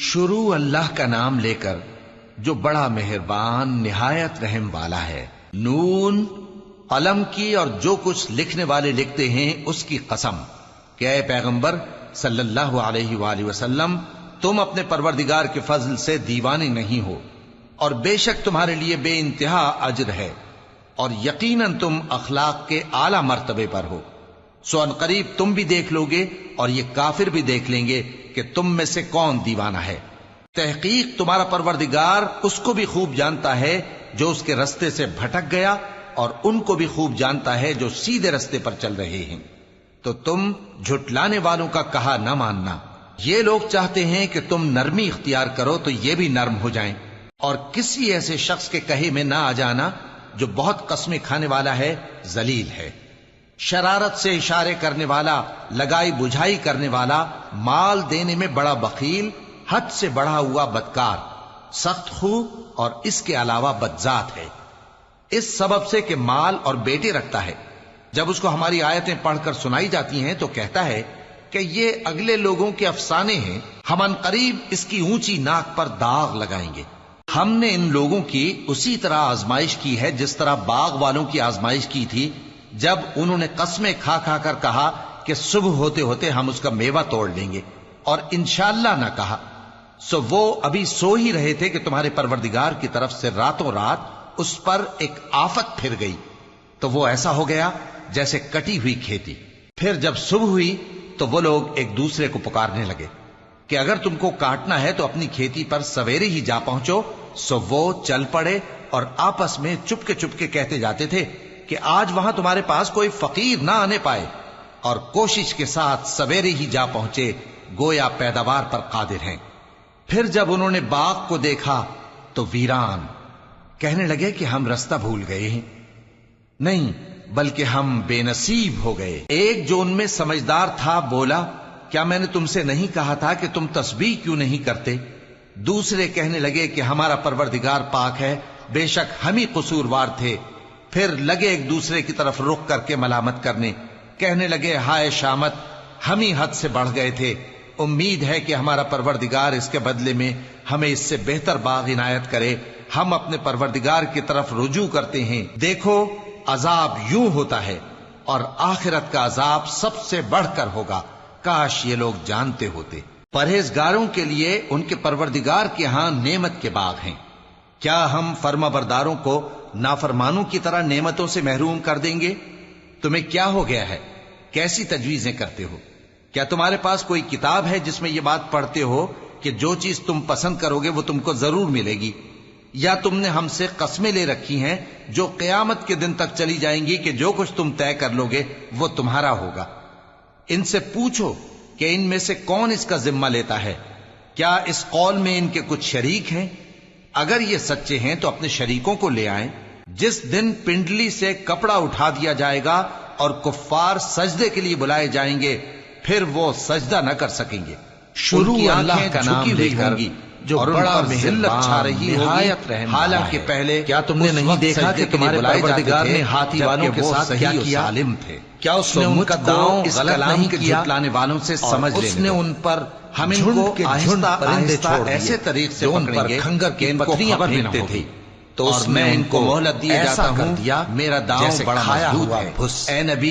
شروع اللہ کا نام لے کر جو بڑا مہربان نہایت رحم والا ہے۔ نون، قلم کی اور جو کچھ لکھنے والے لکھتے ہیں اس کی قسم کہ اے پیغمبر صلی اللہ علیہ وآلہ وسلم، تم اپنے پروردگار کے فضل سے دیوانے نہیں ہو، اور بے شک تمہارے لیے بے انتہا اجر ہے، اور یقیناً تم اخلاق کے اعلی مرتبے پر ہو۔ سو ان قریب تم بھی دیکھ لو گے اور یہ کافر بھی دیکھ لیں گے کہ تم میں سے کون دیوانہ ہے۔ تحقیق تمہارا پروردگار اس کو بھی خوب جانتا ہے جو اس کے رستے سے بھٹک گیا، اور ان کو بھی خوب جانتا ہے جو سیدھے رستے پر چل رہے ہیں۔ تو تم جھٹلانے والوں کا کہا نہ ماننا۔ یہ لوگ چاہتے ہیں کہ تم نرمی اختیار کرو تو یہ بھی نرم ہو جائیں، اور کسی ایسے شخص کے کہے میں نہ آ جانا جو بہت قسمیں کھانے والا ہے، ذلیل ہے، شرارت سے اشارے کرنے والا، لگائی بجھائی کرنے والا، مال دینے میں بڑا بخیل، حد سے بڑھا ہوا بدکار، سخت خو اور اس کے علاوہ بدذات ہے، اس سبب سے کہ مال اور بیٹے رکھتا ہے۔ جب اس کو ہماری آیتیں پڑھ کر سنائی جاتی ہیں تو کہتا ہے کہ یہ اگلے لوگوں کے افسانے ہیں، ہم ان قریب اس کی اونچی ناک پر داغ لگائیں گے۔ ہم نے ان لوگوں کی اسی طرح آزمائش کی ہے جس طرح باغ والوں کی آزمائش کی تھی، جب انہوں نے قسمیں کھا کھا کر کہا کہ صبح ہوتے ہوتے ہم اس کا میوہ توڑ لیں گے، اور انشاءاللہ نہ کہا۔ سو وہ ابھی سو ہی رہے تھے کہ تمہارے پروردگار کی طرف سے راتوں رات اس پر ایک آفت پھر گئی، تو وہ ایسا ہو گیا جیسے کٹی ہوئی کھیتی۔ پھر جب صبح ہوئی تو وہ لوگ ایک دوسرے کو پکارنے لگے کہ اگر تم کو کاٹنا ہے تو اپنی کھیتی پر سویرے ہی جا پہنچو۔ سو وہ چل پڑے اور آپس میں چپ کے کہتے جاتے تھے کہ آج وہاں تمہارے پاس کوئی فقیر نہ آنے پائے، اور کوشش کے ساتھ سویرے ہی جا پہنچے، گویا پیداوار پر قادر ہیں۔ پھر جب انہوں نے باغ کو دیکھا تو ویران، کہنے لگے کہ ہم رستہ بھول گئے ہیں، نہیں بلکہ ہم بے نصیب ہو گئے۔ ایک جو ان میں سمجھدار تھا بولا، کیا میں نے تم سے نہیں کہا تھا کہ تم تسبیح کیوں نہیں کرتے؟ دوسرے کہنے لگے کہ ہمارا پروردگار پاک ہے، بے شک ہم ہی قصوروار تھے۔ پھر لگے ایک دوسرے کی طرف رخ کر کے ملامت کرنے، کہنے لگے ہائے شامت، ہم ہی حد سے بڑھ گئے تھے، امید ہے کہ ہمارا پروردگار اس کے بدلے میں ہمیں اس سے بہتر باغ عنایت کرے، ہم اپنے پروردگار کی طرف رجوع کرتے ہیں۔ دیکھو عذاب یوں ہوتا ہے، اور آخرت کا عذاب سب سے بڑھ کر ہوگا، کاش یہ لوگ جانتے ہوتے۔ پرہیزگاروں کے لیے ان کے پروردگار کے ہاں نعمت کے باغ ہیں۔ کیا ہم فرما برداروں کو نافرمانوں کی طرح نعمتوں سے محروم کر دیں گے؟ تمہیں کیا ہو گیا ہے؟ کیسی تجویزیں کرتے ہو؟ کیا تمہارے پاس کوئی کتاب ہے جس میں یہ بات پڑھتے ہو کہ جو چیز تم پسند کرو گے وہ تم کو ضرور ملے گی؟ یا تم نے ہم سے قسمیں لے رکھی ہیں جو قیامت کے دن تک چلی جائیں گی کہ جو کچھ تم طے کر لو گے وہ تمہارا ہوگا؟ ان سے پوچھو کہ ان میں سے کون اس کا ذمہ لیتا ہے؟ کیا اس قول میں ان کے کچھ شریک ہیں؟ اگر یہ سچے ہیں تو اپنے شریکوں کو لے آئیں۔ جس دن پنڈلی سے کپڑا اٹھا دیا جائے گا اور کفار سجدے کے لیے بلائے جائیں گے، پھر وہ سجدہ نہ کر سکیں گے۔ شروع اللہ کا نام لے کر جو بڑا ذلت چھا رہی ہوگی، حالانکہ پہلے کیا تم نے نہیں دیکھا کہ تمہارے پروردگار نے ہاتھی والوں کے ساتھ کیا کیا؟ تھے کیا اس نے ان کا داؤں اس غلط کلام نہیں کے کیا؟ جھٹلانے والوں سے سمجھ اس نے ان پر ہم ان کو آہستہ آہستہ ایسے طریق سے پکڑیں گے کھنگر کہ کی ان کو پتلیاں خبر بھی نہ پھینکتے ہوگی۔ تھے، تو اور اس میں ان کو مہلت دیے ایسا جاتا کر ہوں، دیا میرا داؤں جیسے بڑا کھایا مضبوط ہوا ہے۔ بھس۔ اے نبی